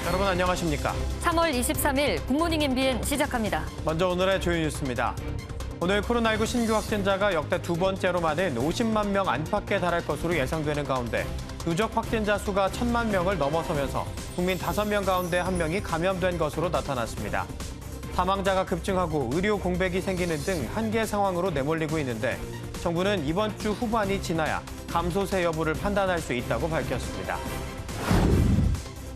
여러분 안녕하십니까? 3월 23일 굿모닝 MBN 시작합니다. 먼저 오늘의 주요 뉴스입니다. 오늘 코로나19 신규 확진자가 역대 두 번째로 많은 50만 명 안팎에 달할 것으로 예상되는 가운데 누적 확진자 수가 1,000만 명을 넘어서면서 국민 5명 가운데 1명이 감염된 것으로 나타났습니다. 사망자가 급증하고 의료 공백이 생기는 등 한계 상황으로 내몰리고 있는데 정부는 이번 주 후반이 지나야 감소세 여부를 판단할 수 있다고 밝혔습니다.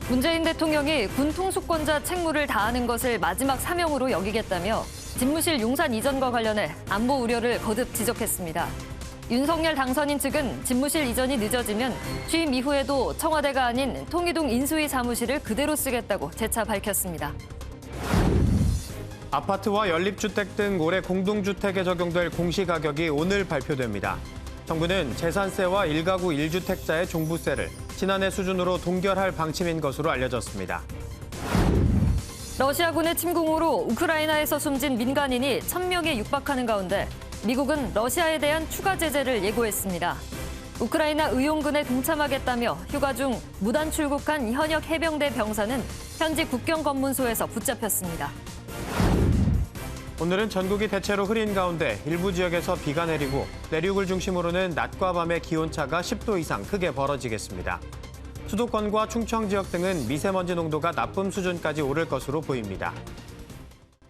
문재인 대통령이 군 통수권자 책무를 다하는 것을 마지막 사명으로 여기겠다며 집무실 용산 이전과 관련해 안보 우려를 거듭 지적했습니다. 윤석열 당선인 측은 집무실 이전이 늦어지면 취임 이후에도 청와대가 아닌 통이동 인수위 사무실을 그대로 쓰겠다고 재차 밝혔습니다. 아파트와 연립주택 등 올해 공동주택에 적용될 공시가격이 오늘 발표됩니다. 정부는 재산세와 1가구 1주택자의 종부세를 지난해 수준으로 동결할 방침인 것으로 알려졌습니다. 러시아군의 침공으로 우크라이나에서 숨진 민간인이 1,000명에 육박하는 가운데 미국은 러시아에 대한 추가 제재를 예고했습니다. 우크라이나 의용군에 동참하겠다며 휴가 중 무단 출국한 현역 해병대 병사는 현지 국경검문소에서 붙잡혔습니다. 오늘은 전국이 대체로 흐린 가운데 일부 지역에서 비가 내리고 내륙을 중심으로는 낮과 밤의 기온차가 10도 이상 크게 벌어지겠습니다. 수도권과 충청 지역 등은 미세먼지 농도가 나쁨 수준까지 오를 것으로 보입니다.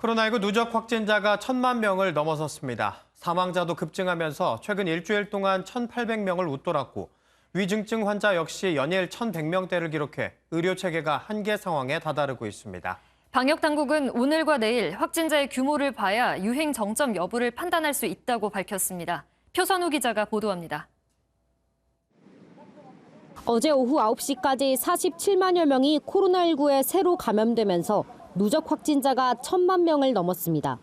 코로나19 누적 확진자가 1,000만 명을 넘어섰습니다. 사망자도 급증하면서 최근 일주일 동안 1,800명을 웃돌았고 위중증 환자 역시 연일 1,100명대를 기록해 의료 체계가 한계 상황에 다다르고 있습니다. 방역당국은 오늘과 내일 확진자의 규모를 봐야 유행 정점 여부를 판단할 수 있다고 밝혔습니다. 표선우 기자가 보도합니다. 어제 오후 9시까지 47만여 명이 코로나19에 새로 감염되면서 누적 확진자가 1,000만 명을 넘었습니다.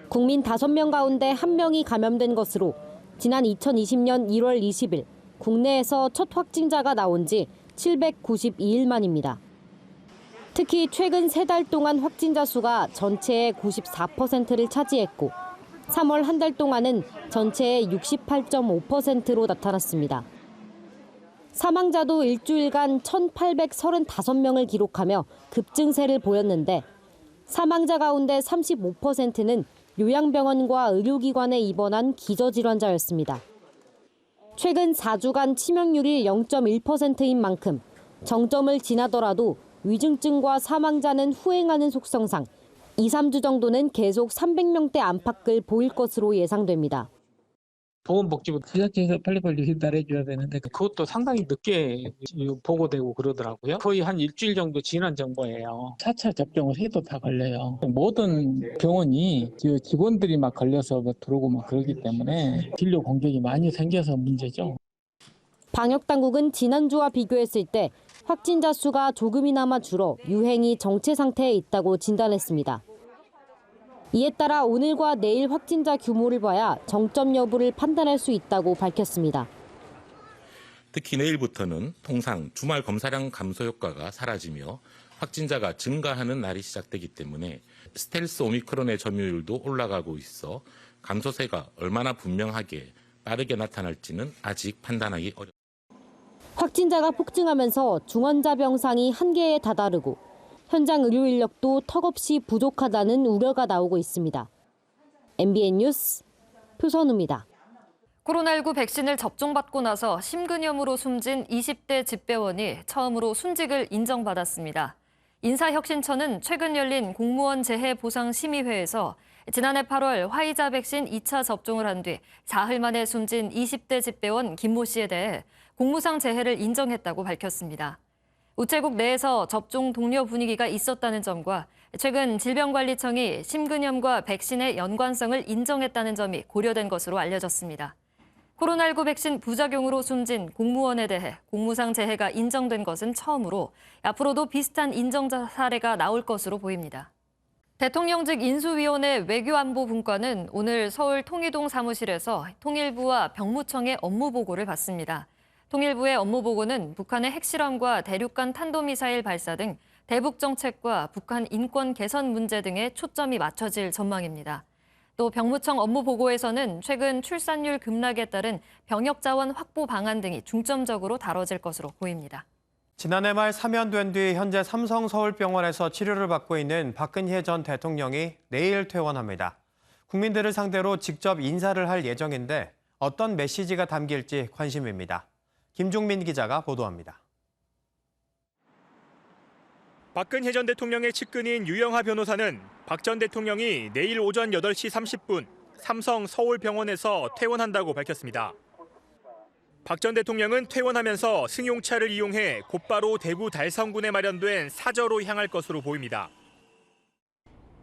국민 5명 가운데 1명이 감염된 것으로 지난 2020년 1월 20일 국내에서 첫 확진자가 나온 지 792일 만입니다. 특히 최근 3달 동안 확진자 수가 전체의 94%를 차지했고 3월 한 달 동안은 전체의 68.5%로 나타났습니다. 사망자도 일주일간 1,835명을 기록하며 급증세를 보였는데 사망자 가운데 35%는 요양병원과 의료기관에 입원한 기저질환자였습니다. 최근 4주간 치명률이 0.1%인 만큼 정점을 지나더라도 위중증과 사망자는 후행하는 속성상 2, 3주 정도는 계속 300명대 안팎을 보일 것으로 예상됩니다. 보건복지부 제작해서 빨리빨리 전달해줘야 되는데 그것도 상당히 늦게 보고되고 그러더라고요. 거의 한 일주일 정도 지난 정보예요. 4차 접종을 해도 다 걸려요. 모든 병원이 직원들이 막 걸려서 들어오고 막 그러기 때문에 진료 공백이 많이 생겨서 문제죠. 방역당국은 지난주와 비교했을 때 확진자 수가 조금이나마 줄어 유행이 정체 상태에 있다고 진단했습니다. 이에 따라 오늘과 내일 확진자 규모를 봐야 정점 여부를 판단할 수 있다고 밝혔습니다. 특히 내일부터는 통상 주말 검사량 감소 효과가 사라지며 확진자가 증가하는 날이 시작되기 때문에 스텔스 오미크론의 점유율도 올라가고 있어 감소세가 얼마나 분명하게 빠르게 나타날지는 아직 판단하기 어렵습니다. 확진자가 폭증하면서 중환자 병상이 한계에 다다르고 현장 의료 인력도 턱없이 부족하다는 우려가 나오고 있습니다. MBN 뉴스 표선우입니다. 코로나19 백신을 접종받고 나서 심근염으로 숨진 20대 집배원이 처음으로 순직을 인정받았습니다. 인사혁신처는 최근 열린 공무원 재해보상심의회에서 지난해 8월 화이자 백신 2차 접종을 한 뒤 사흘 만에 숨진 20대 집배원 김모 씨에 대해 공무상 재해를 인정했다고 밝혔습니다. 우체국 내에서 접종 독려 분위기가 있었다는 점과 최근 질병관리청이 심근염과 백신의 연관성을 인정했다는 점이 고려된 것으로 알려졌습니다. 코로나19 백신 부작용으로 숨진 공무원에 대해 공무상 재해가 인정된 것은 처음으로 앞으로도 비슷한 인정 사례가 나올 것으로 보입니다. 대통령직 인수위원회 외교안보분과는 오늘 서울 통이동 사무실에서 통일부와 병무청의 업무 보고를 받습니다. 통일부의 업무 보고는 북한의 핵실험과 대륙간 탄도미사일 발사 등 대북 정책과 북한 인권 개선 문제 등에 초점이 맞춰질 전망입니다. 또 병무청 업무 보고에서는 최근 출산율 급락에 따른 병역 자원 확보 방안 등이 중점적으로 다뤄질 것으로 보입니다. 지난해 말 사면된 뒤 현재 삼성 서울병원에서 치료를 받고 있는 박근혜 전 대통령이 내일 퇴원합니다. 국민들을 상대로 직접 인사를 할 예정인데 어떤 메시지가 담길지 관심입니다. 김종민 기자가 보도합니다. 박근혜 전 대통령의 측근인 유영하 변호사는 박 전 대통령이 내일 오전 8시 30분 삼성 서울병원에서 퇴원한다고 밝혔습니다. 박 전 대통령은 퇴원하면서 승용차를 이용해 곧바로 대구 달성군에 마련된 사저로 향할 것으로 보입니다.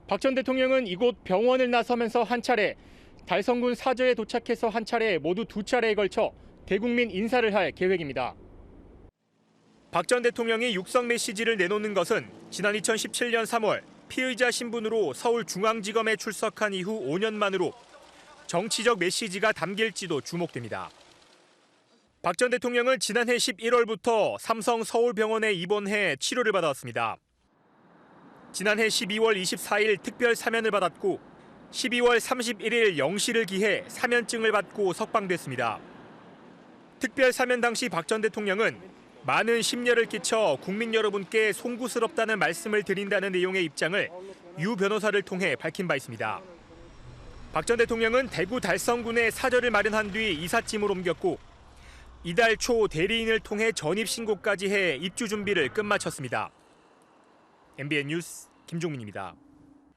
박 전 대통령은 이곳 병원을 나서면서 한 차례, 달성군 사저에 도착해서 한 차례 모두 2차례에 걸쳐 대국민 인사를 할 계획입니다. 박 전 대통령이 육성 메시지를 내놓는 것은 지난 2017년 3월 피의자 신분으로 서울중앙지검에 출석한 이후 5년 만으로 정치적 메시지가 담길지도 주목됩니다. 박 전 대통령은 지난해 11월부터 삼성 서울병원에 입원해 치료를 받아왔습니다. 지난해 12월 24일 특별 사면을 받았고 12월 31일 0시를 기해 사면증을 받고 석방됐습니다. 특별 사면 당시 박 전 대통령은 많은 심려를 끼쳐 국민 여러분께 송구스럽다는 말씀을 드린다는 내용의 입장을 유 변호사를 통해 밝힌 바 있습니다. 박 전 대통령은 대구 달성군에 사저를 마련한 뒤 이삿짐을 옮겼고 이달 초 대리인을 통해 전입신고까지 해 입주 준비를 끝마쳤습니다. MBN 뉴스 김종민입니다.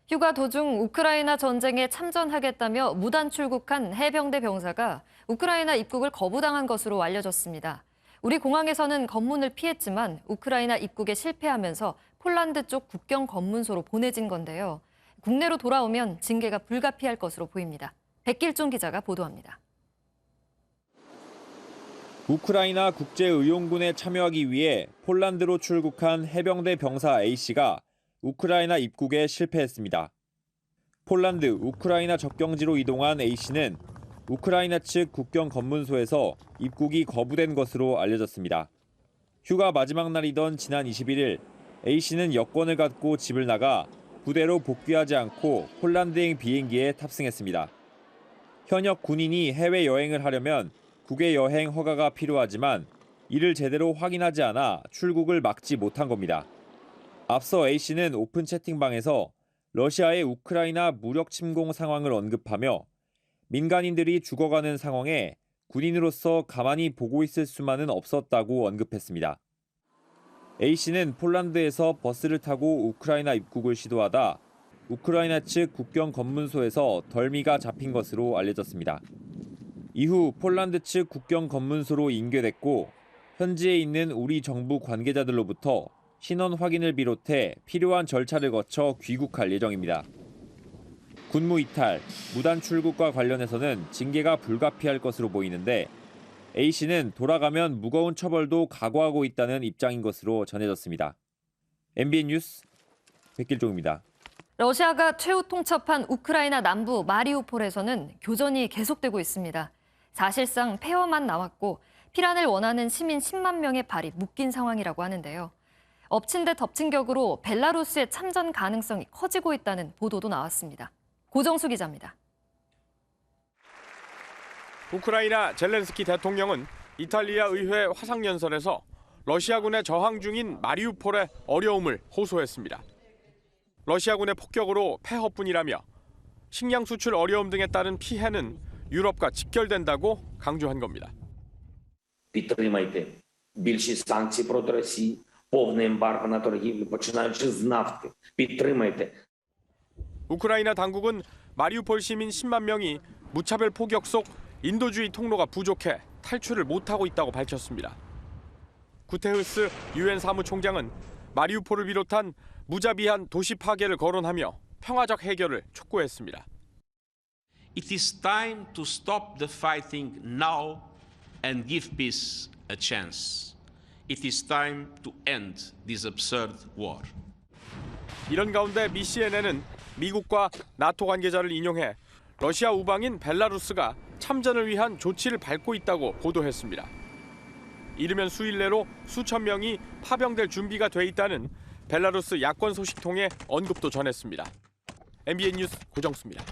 휴가 도중 우크라이나 전쟁에 참전하겠다며 무단 출국한 해병대 병사가 우크라이나 입국을 거부당한 것으로 알려졌습니다. 우리 공항에서는 검문을 피했지만 우크라이나 입국에 실패하면서 폴란드 쪽 국경 검문소로 보내진 건데요. 국내로 돌아오면 징계가 불가피할 것으로 보입니다. 백길종 기자가 보도합니다. 우크라이나 국제의용군에 참여하기 위해 폴란드로 출국한 해병대 병사 A씨가 우크라이나 입국에 실패했습니다. 폴란드, 우크라이나 접경지로 이동한 A씨는 우크라이나 측 국경 검문소에서 입국이 거부된 것으로 알려졌습니다. 휴가 마지막 날이던 지난 21일, A씨는 여권을 갖고 집을 나가 부대로 복귀하지 않고 폴란드행 비행기에 탑승했습니다. 현역 군인이 해외여행을 하려면 국외 여행 허가가 필요하지만 이를 제대로 확인하지 않아 출국을 막지 못한 겁니다. 앞서 A씨는 오픈 채팅방에서 러시아의 우크라이나 무력 침공 상황을 언급하며 민간인들이 죽어가는 상황에 군인으로서 가만히 보고 있을 수만은 없었다고 언급했습니다. A씨는 폴란드에서 버스를 타고 우크라이나 입국을 시도하다 우크라이나 측 국경 검문소에서 덜미가 잡힌 것으로 알려졌습니다. 이후 폴란드 측 국경 검문소로 인계됐고 현지에 있는 우리 정부 관계자들로부터 신원 확인을 비롯해 필요한 절차를 거쳐 귀국할 예정입니다. 군무 이탈, 무단 출국과 관련해서는 징계가 불가피할 것으로 보이는데 A씨는 돌아가면 무거운 처벌도 각오하고 있다는 입장인 것으로 전해졌습니다. MBN 뉴스 백길종입니다. 러시아가 최후 통첩한 우크라이나 남부 마리우폴에서는 교전이 계속되고 있습니다. 사실상 폐허만 나왔고 피란을 원하는 시민 10만 명의 발이 묶인 상황이라고 하는데요. 엎친 데 덮친 격으로 벨라루스의 참전 가능성이 커지고 있다는 보도도 나왔습니다. 고정수 기자입니다. 우크라이나 젤렌스키 대통령은 이탈리아 의회 화상연설에서 러시아군에 저항 중인 마리우폴의 어려움을 호소했습니다. 러시아군의 폭격으로 폐허뿐이라며 식량 수출 어려움 등에 따른 피해는 유럽과 직결된다고 강조한 겁니다. Підтримайте більші санкції проти Росії, повне ембарго на торгівлю, починаючи з нафти. Підтримайте. 우크라이나 당국은 마리우폴 시민 10만 명이 무차별 폭격 속 인도주의 통로가 부족해 탈출을 못하고 있다고 밝혔습니다. 구테흐스 유엔 사무총장은 마리우폴을 비롯한 무자비한 도시 파괴를 거론하며 평화적 해결을 촉구했습니다. It is time to stop the fighting now and give peace a chance. It is time to end this absurd war. 이런 가운데 미 CNN은 미국과 나토 관계자를 인용해 러시아 우방인 벨라루스가 참전을 위한 조치를 밟고 있다고 보도했습니다. 이르면 수일 내로 수천 명이 파병될 준비가 돼 있다는 벨라루스 야권 소식통의 언급도 전했습니다. MBN 뉴스 고정수입니다.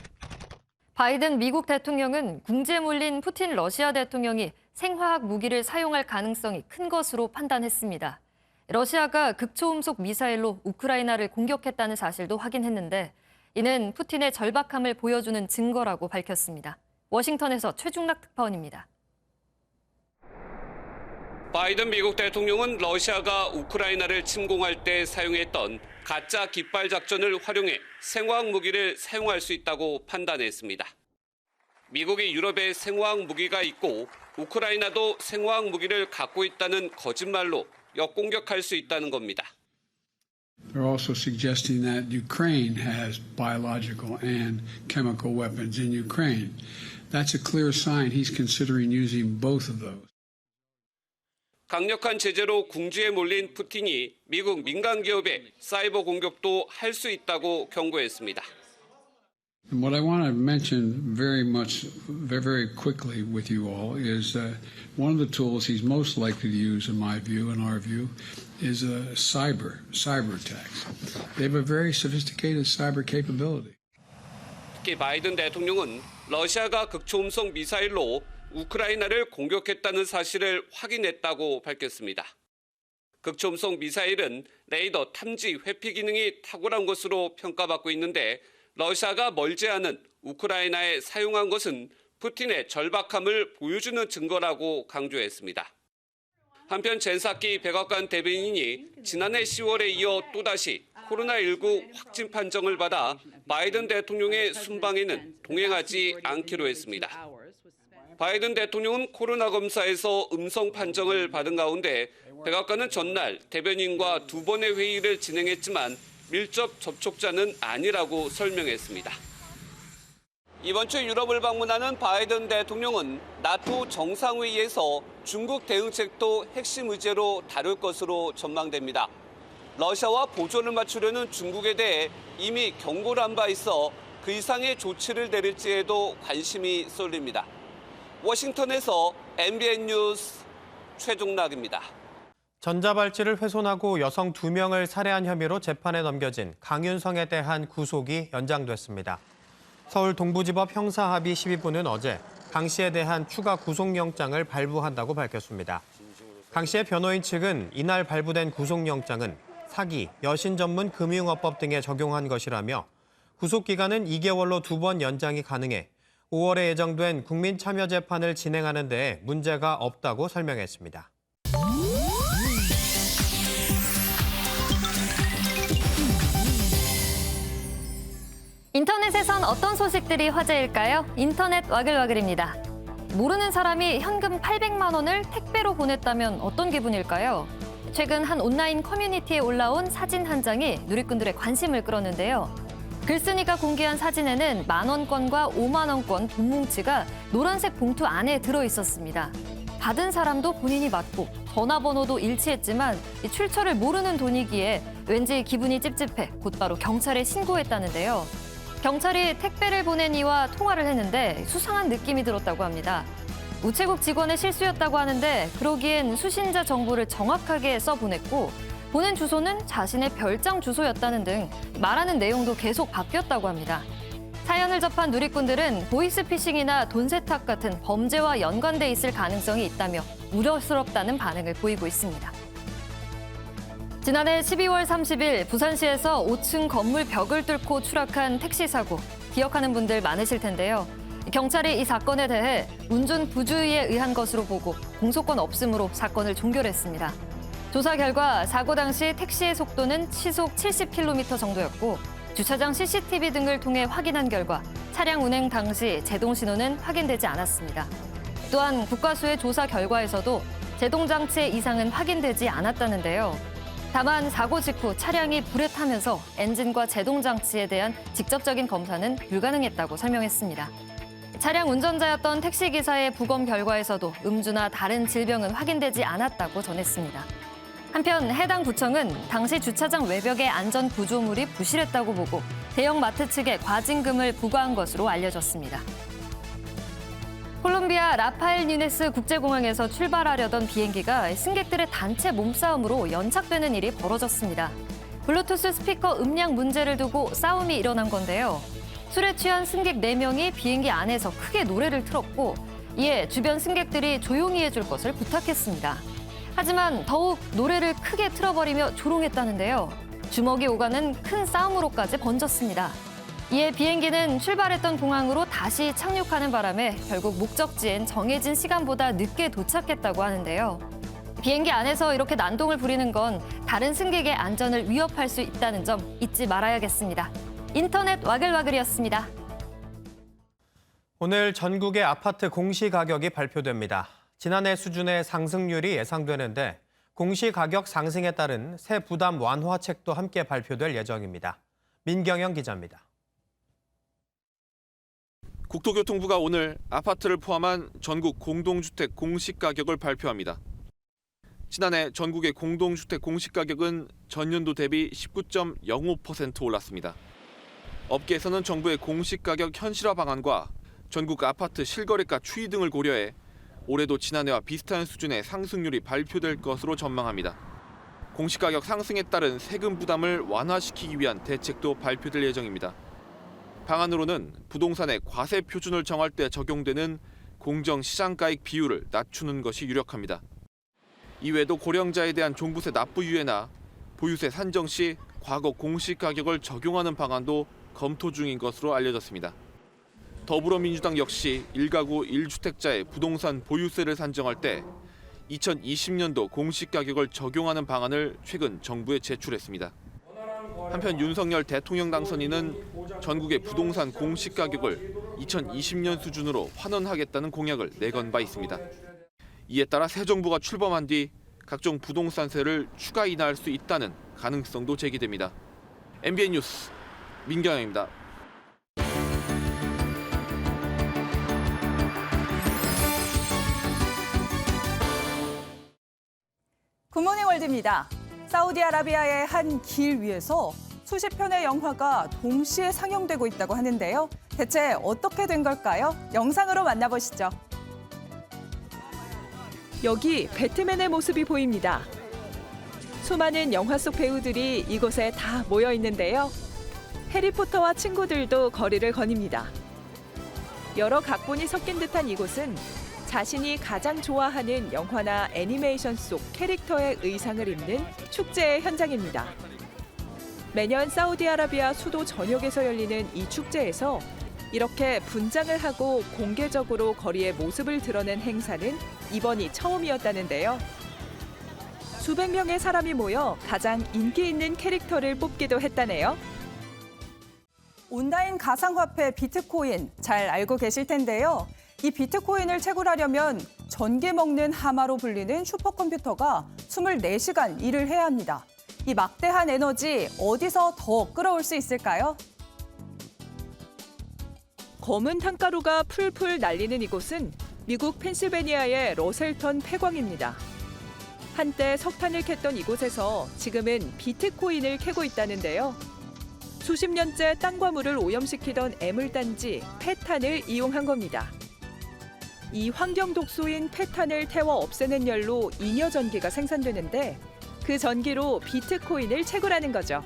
바이든 미국 대통령은 궁지에 몰린 푸틴 러시아 대통령이 생화학 무기를 사용할 가능성이 큰 것으로 판단했습니다. 러시아가 극초음속 미사일로 우크라이나를 공격했다는 사실도 확인했는데 이는 푸틴의 절박함을 보여주는 증거라고 밝혔습니다. 워싱턴에서 최중락 특파원입니다. 바이든 미국 대통령은 러시아가 우크라이나를 침공할 때 사용했던 가짜 깃발 작전을 활용해 생화학 무기를 사용할 수 있다고 판단했습니다. 미국이 유럽에 생화학 무기가 있고 우크라이나도 생화학 무기를 갖고 있다는 거짓말로 역공격할 수 있다는 겁니다. They're also suggesting that Ukraine has biological and chemical weapons in Ukraine. That's a clear sign he's considering using both of those. 강력한 제재로 궁지에 몰린 푸틴이 미국 민간 기업에 사이버 공격도 할 수 있다고 경고했습니다. And what I want to mention very quickly with you all is one of the tools he's most likely to use, in my view, in our view, is cyber attacks. They have a very sophisticated cyber capability. 특히 바이든 대통령은 러시아가 극초음속 미사일로 우크라이나를 공격했다는 사실을 확인했다고 밝혔습니다. 극초음속 미사일은 레이더 탐지 회피 기능이 탁월한 것으로 평가받고 있는데 러시아가 멀지 않은 우크라이나에 사용한 것은 푸틴의 절박함을 보여주는 증거라고 강조했습니다. 한편 젠사키 백악관 대변인이 지난해 10월에 이어 또다시 코로나19 확진 판정을 받아 바이든 대통령의 순방에는 동행하지 않기로 했습니다. 바이든 대통령은 코로나 검사에서 음성 판정을 받은 가운데 백악관은 전날 대변인과 2번의 회의를 진행했지만 밀접 접촉자는 아니라고 설명했습니다. 이번 주 유럽을 방문하는 바이든 대통령은 나토 정상회의에서 중국 대응책도 핵심 의제로 다룰 것으로 전망됩니다. 러시아와 보조를 맞추려는 중국에 대해 이미 경고를 한 바 있어 그 이상의 조치를 내릴지에도 관심이 쏠립니다. 워싱턴에서 MBN 뉴스 최종락입니다. 전자발찌를 훼손하고 여성 2명을 살해한 혐의로 재판에 넘겨진 강윤성에 대한 구속이 연장됐습니다. 서울 동부지법 형사합의 12부는 어제 강 씨에 대한 추가 구속영장을 발부한다고 밝혔습니다. 강 씨의 변호인 측은 이날 발부된 구속영장은 사기, 여신 전문 금융업법 등에 적용한 것이라며 구속기간은 2개월로 2번 연장이 가능해 5월에 예정된 국민참여재판을 진행하는 데 문제가 없다고 설명했습니다. 인터넷에선 어떤 소식들이 화제일까요? 인터넷 와글와글입니다. 모르는 사람이 현금 800만 원을 택배로 보냈다면 어떤 기분일까요? 최근 한 온라인 커뮤니티에 올라온 사진 한 장이 누리꾼들의 관심을 끌었는데요. 글쓴이가 공개한 사진에는 10,000원권과 50,000원권 돈 뭉치가 노란색 봉투 안에 들어있었습니다. 받은 사람도 본인이 맞고 전화번호도 일치했지만 출처를 모르는 돈이기에 왠지 기분이 찝찝해 곧바로 경찰에 신고했다는데요. 경찰이 택배를 보낸 이와 통화를 했는데 수상한 느낌이 들었다고 합니다. 우체국 직원의 실수였다고 하는데 그러기엔 수신자 정보를 정확하게 써보냈고 보낸 주소는 자신의 별장 주소였다는 등 말하는 내용도 계속 바뀌었다고 합니다. 사연을 접한 누리꾼들은 보이스피싱이나 돈 세탁 같은 범죄와 연관돼 있을 가능성이 있다며 우려스럽다는 반응을 보이고 있습니다. 지난해 12월 30일 부산시에서 5층 건물 벽을 뚫고 추락한 택시 사고 기억하는 분들 많으실 텐데요. 경찰이 이 사건에 대해 운전 부주의에 의한 것으로 보고 공소권 없음으로 사건을 종결했습니다. 조사 결과 사고 당시 택시의 속도는 시속 70km 정도였고 주차장 CCTV 등을 통해 확인한 결과 차량 운행 당시 제동 신호는 확인되지 않았습니다. 또한 국과수의 조사 결과에서도 제동 장치의 이상은 확인되지 않았다는데요. 다만 사고 직후 차량이 불에 타면서 엔진과 제동 장치에 대한 직접적인 검사는 불가능했다고 설명했습니다. 차량 운전자였던 택시기사의 부검 결과에서도 음주나 다른 질병은 확인되지 않았다고 전했습니다. 한편 해당 구청은 당시 주차장 외벽의 안전 구조물이 부실했다고 보고 대형 마트 측에 과징금을 부과한 것으로 알려졌습니다. 콜롬비아 라파엘 뉴네스 국제공항에서 출발하려던 비행기가 승객들의 단체 몸싸움으로 연착되는 일이 벌어졌습니다. 블루투스 스피커 음량 문제를 두고 싸움이 일어난 건데요. 술에 취한 승객 4명이 비행기 안에서 크게 노래를 틀었고 이에 주변 승객들이 조용히 해줄 것을 부탁했습니다. 하지만 더욱 노래를 크게 틀어버리며 조롱했다는데요. 주먹이 오가는 큰 싸움으로까지 번졌습니다. 이에 비행기는 출발했던 공항으로 다시 착륙하는 바람에 결국 목적지엔 정해진 시간보다 늦게 도착했다고 하는데요. 비행기 안에서 이렇게 난동을 부리는 건 다른 승객의 안전을 위협할 수 있다는 점 잊지 말아야겠습니다. 인터넷 와글와글이었습니다. 오늘 전국의 아파트 공시가격이 발표됩니다. 지난해 수준의 상승률이 예상되는데 공시가격 상승에 따른 세 부담 완화책도 함께 발표될 예정입니다. 민경영 기자입니다. 국토교통부가 오늘 아파트를 포함한 전국 공동주택 공시가격을 발표합니다. 지난해 전국의 공동주택 공시가격은 전년도 대비 19.05% 올랐습니다. 업계에서는 정부의 공시가격 현실화 방안과 전국 아파트 실거래가 추이 등을 고려해 올해도 지난해와 비슷한 수준의 상승률이 발표될 것으로 전망합니다. 공시가격 상승에 따른 세금 부담을 완화시키기 위한 대책도 발표될 예정입니다. 방안으로는 부동산의 과세 표준을 정할 때 적용되는 공정시장가액 비율을 낮추는 것이 유력합니다. 이외에도 고령자에 대한 종부세 납부 유예나 보유세 산정 시 과거 공시가격을 적용하는 방안도 검토 중인 것으로 알려졌습니다. 더불어민주당 역시 1가구 1주택자의 부동산 보유세를 산정할 때 2020년도 공시가격을 적용하는 방안을 최근 정부에 제출했습니다. 한편 윤석열 대통령 당선인은 전국의 부동산 공시가격을 2020년 수준으로 환원하겠다는 공약을 내건 바 있습니다. 이에 따라 새 정부가 출범한 뒤 각종 부동산세를 추가 인하할 수 있다는 가능성도 제기됩니다. MBN 뉴스 민경영입니다. 굿모닝 월드입니다. 사우디아라비아의 한 길 위에서 수십 편의 영화가 동시에 상영되고 있다고 하는데요. 대체 어떻게 된 걸까요? 영상으로 만나보시죠. 여기 배트맨의 모습이 보입니다. 수많은 영화 속 배우들이 이곳에 다 모여 있는데요. 해리포터와 친구들도 거리를 거닙니다. 여러 각본이 섞인 듯한 이곳은 자신이 가장 좋아하는 영화나 애니메이션 속 캐릭터의 의상을 입는 축제의 현장입니다. 매년 사우디아라비아 수도 전역에서 열리는 이 축제에서 이렇게 분장을 하고 공개적으로 거리에 모습을 드러낸 행사는 이번이 처음이었다는데요. 수백 명의 사람이 모여 가장 인기 있는 캐릭터를 뽑기도 했다네요. 온라인 가상화폐 비트코인 잘 알고 계실 텐데요. 이 비트코인을 채굴하려면 전기 먹는 하마로 불리는 슈퍼컴퓨터가 24시간 일을 해야 합니다. 이 막대한 에너지 어디서 더 끌어올 수 있을까요? 검은 탄가루가 풀풀 날리는 이곳은 미국 펜실베니아의 러셀턴 폐광입니다. 한때 석탄을 캤던 이곳에서 지금은 비트코인을 캐고 있다는데요. 수십 년째 땅과 물을 오염시키던 애물단지 페탄을 이용한 겁니다. 이 환경 독소인 페탄을 태워 없애는 열로 잉여 전기가 생산되는데 그 전기로 비트코인을 채굴하는 거죠.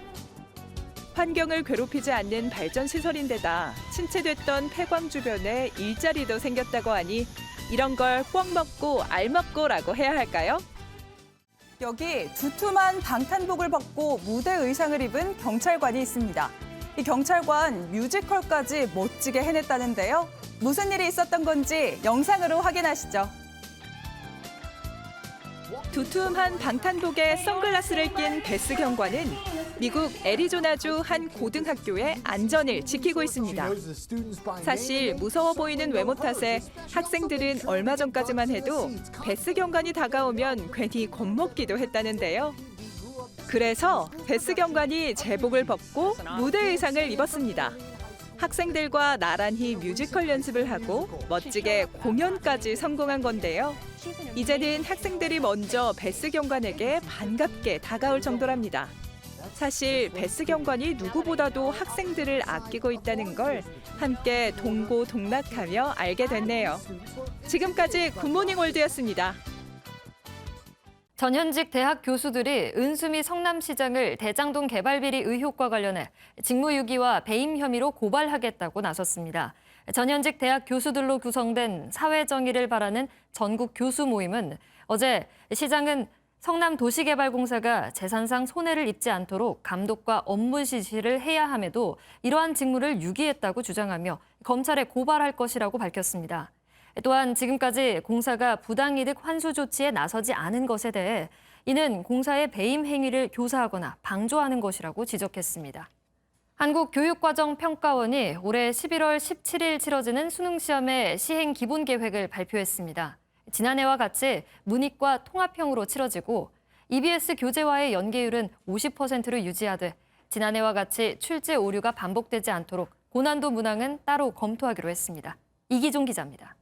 환경을 괴롭히지 않는 발전 시설인데다 침체됐던 폐광 주변에 일자리도 생겼다고 하니 이런 걸 꿩 먹고 알 먹고라고 해야 할까요? 여기 두툼한 방탄복을 벗고 무대 의상을 입은 경찰관이 있습니다. 이 경찰관 뮤지컬까지 멋지게 해냈다는데요. 무슨 일이 있었던 건지 영상으로 확인하시죠. 두툼한 방탄복에 선글라스를 낀 베스 경관은 미국 애리조나주 한 고등학교의 안전을 지키고 있습니다. 사실 무서워 보이는 외모 탓에 학생들은 얼마 전까지만 해도 베스 경관이 다가오면 괜히 겁먹기도 했다는데요. 그래서 베스 경관이 제복을 벗고 무대 의상을 입었습니다. 학생들과 나란히 뮤지컬 연습을 하고 멋지게 공연까지 성공한 건데요. 이제는 학생들이 먼저 베스 경관에게 반갑게 다가올 정도랍니다. 사실 베스 경관이 누구보다도 학생들을 아끼고 있다는 걸 함께 동고동락하며 알게 됐네요. 지금까지 굿모닝 월드였습니다. 전현직 대학 교수들이 은수미 성남시장을 대장동 개발 비리 의혹과 관련해 직무유기와 배임 혐의로 고발하겠다고 나섰습니다. 전현직 대학 교수들로 구성된 사회정의를 바라는 전국 교수 모임은 어제 시장은 성남도시개발공사가 재산상 손해를 입지 않도록 감독과 업무 지시를 해야 함에도 이러한 직무를 유기했다고 주장하며 검찰에 고발할 것이라고 밝혔습니다. 또한 지금까지 공사가 부당이득 환수 조치에 나서지 않은 것에 대해 이는 공사의 배임 행위를 교사하거나 방조하는 것이라고 지적했습니다. 한국교육과정평가원이 올해 11월 17일 치러지는 수능시험의 시행 기본 계획을 발표했습니다. 지난해와 같이 문이과 통합형으로 치러지고 EBS 교재와의 연계율은 50%로 유지하되 지난해와 같이 출제 오류가 반복되지 않도록 고난도 문항은 따로 검토하기로 했습니다. 이기종 기자입니다.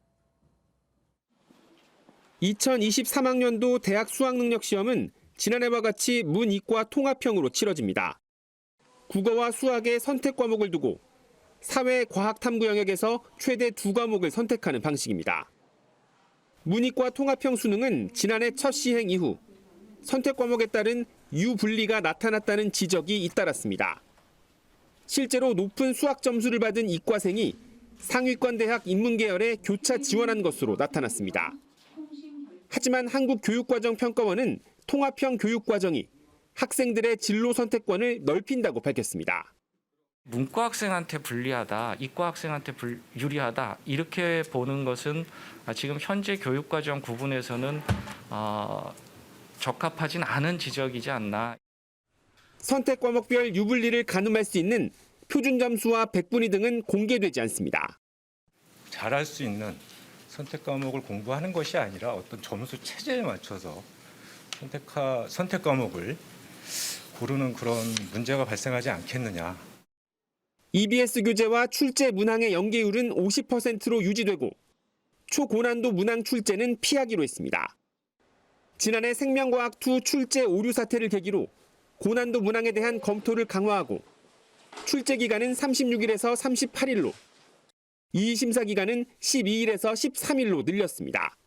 2023학년도 대학 수학능력시험은 지난해와 같이 문이과 통합형으로 치러집니다. 국어와 수학의 선택 과목을 두고 사회, 과학, 탐구 영역에서 최대 2과목을 선택하는 방식입니다. 문이과 통합형 수능은 지난해 첫 시행 이후 선택 과목에 따른 유분리가 나타났다는 지적이 잇따랐습니다. 실제로 높은 수학 점수를 받은 이과생이 상위권 대학 인문계열에 교차 지원한 것으로 나타났습니다. 하지만 한국교육과정평가원은 통합형 교육과정이 학생들의 진로 선택권을 넓힌다고 밝혔습니다. 문과 학생한테 불리하다, 이과 학생한테 유리하다 이렇게 보는 것은 지금 현재 교육과정 구분에서는 적합하진 않은 지적이지 않나. 선택 과목별 유분리를 가늠할 수 있는 표준 점수와 백분위 등은 공개되지 않습니다. 잘할 수 있는 선택 과목을 공부하는 것이 아니라 어떤 점수 체제에 맞춰서 선택 과목을 고르는 그런 문제가 발생하지 않겠느냐. EBS 교재와 출제 문항의 연계율은 50%로 유지되고 초고난도 문항 출제는 피하기로 했습니다. 지난해 생명과학2 출제 오류 사태를 계기로 고난도 문항에 대한 검토를 강화하고 출제 기간은 36일에서 38일로, 이의심사 기간은 12일에서 13일로 늘렸습니다.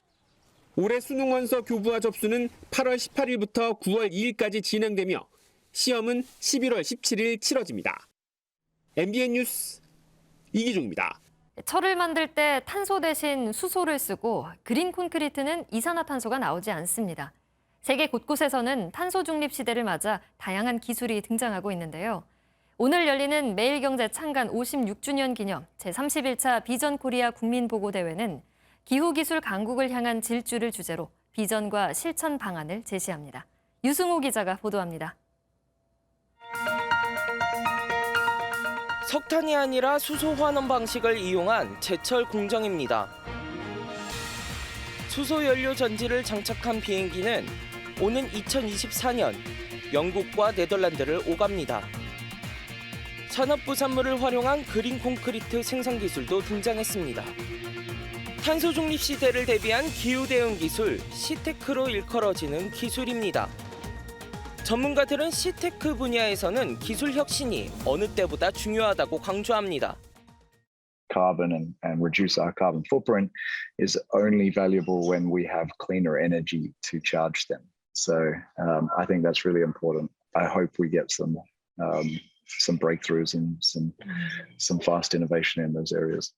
올해 수능 원서 교부와 접수는 8월 18일부터 9월 2일까지 진행되며 시험은 11월 17일 치러집니다. MBN 뉴스 이기종입니다. 철을 만들 때 탄소 대신 수소를 쓰고 그린 콘크리트는 이산화탄소가 나오지 않습니다. 세계 곳곳에서는 탄소 중립 시대를 맞아 다양한 기술이 등장하고 있는데요. 오늘 열리는 매일경제 창간 56주년 기념 제31차 비전 코리아 국민보고대회는 기후기술 강국을 향한 질주를 주제로 비전과 실천 방안을 제시합니다. 유승호 기자가 보도합니다. 석탄이 아니라 수소 환원 방식을 이용한 제철 공정입니다. 수소 연료 전지를 장착한 비행기는 오는 2024년 영국과 네덜란드를 오갑니다. 산업 부산물을 활용한 그린 콘크리트 생산 기술도 등장했습니다. 탄소 중립 시대를 대비한 기후 대응 기술 시테크로 일컬어지는 기술입니다. 전문가들은 시테크 분야에서는 기술 혁신이 어느 때보다 중요하다고 강조합니다. Carbon and reduce our carbon footprint is only valuable when we have cleaner energy to charge them. So I think that's really important. I hope we get some breakthroughs and some fast innovation in those areas.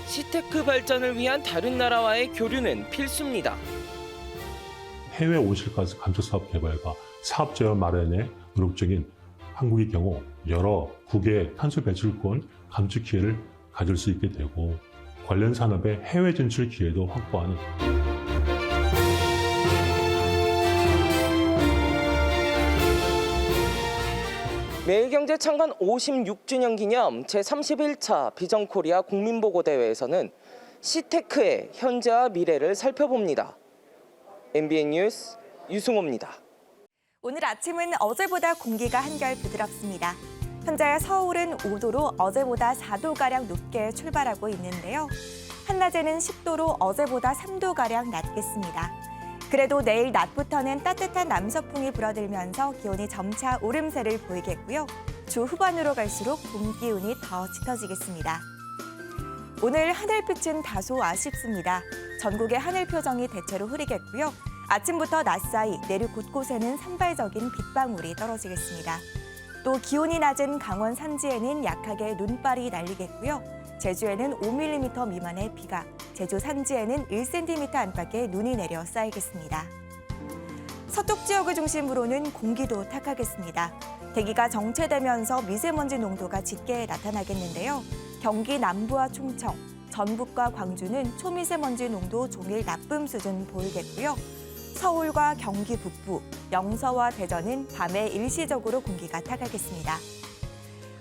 시테크 발전을 위한 다른 나라와의 교류는 필수입니다. 해외 온실가스 감축 사업 개발과 사업 지원 마련에 노력 중인 한국의 경우 여러 국외 탄소 배출권 감축 기회를 가질 수 있게 되고 관련 산업의 해외 진출 기회도 확보하는 매일경제 창간 56주년 기념 제31차 비전 코리아 국민보고대회에서는 시테크의 현재와 미래를 살펴봅니다. MBN 뉴스 유승호입니다. 오늘 아침은 어제보다 공기가 한결 부드럽습니다. 현재 서울은 5도로 어제보다 4도가량 높게 출발하고 있는데요. 한낮에는 10도로 어제보다 3도가량 낮겠습니다. 그래도 내일 낮부터는 따뜻한 남서풍이 불어들면서 기온이 점차 오름세를 보이겠고요. 주 후반으로 갈수록 봄 기운이 더 짙어지겠습니다. 오늘 하늘빛은 다소 아쉽습니다. 전국의 하늘 표정이 대체로 흐리겠고요. 아침부터 낮 사이 내륙 곳곳에는 산발적인 빗방울이 떨어지겠습니다. 또 기온이 낮은 강원 산지에는 약하게 눈발이 날리겠고요. 제주에는 5mm 미만의 비가, 제주 산지에는 1cm 안팎의 눈이 내려 쌓이겠습니다. 서쪽 지역을 중심으로는 공기도 탁하겠습니다. 대기가 정체되면서 미세먼지 농도가 짙게 나타나겠는데요. 경기 남부와 충청, 전북과 광주는 초미세먼지 농도 종일 나쁨 수준 보이겠고요. 서울과 경기 북부, 영서와 대전은 밤에 일시적으로 공기가 탁하겠습니다.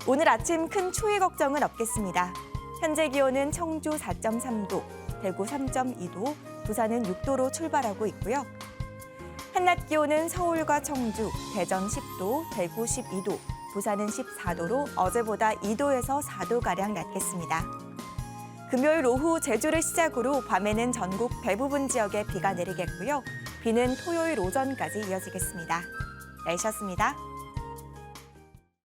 오늘 아침 큰 추위 걱정은 없겠습니다. 현재 기온은 청주 4.3도, 대구 3.2도, 부산은 6도로 출발하고 있고요. 한낮 기온은 서울과 청주, 대전 10도, 대구 12도, 부산은 14도로 어제보다 2도에서 4도가량 낮겠습니다. 금요일 오후 제주를 시작으로 밤에는 전국 대부분 지역에 비가 내리겠고요. 비는 토요일 오전까지 이어지겠습니다. 날씨였습니다.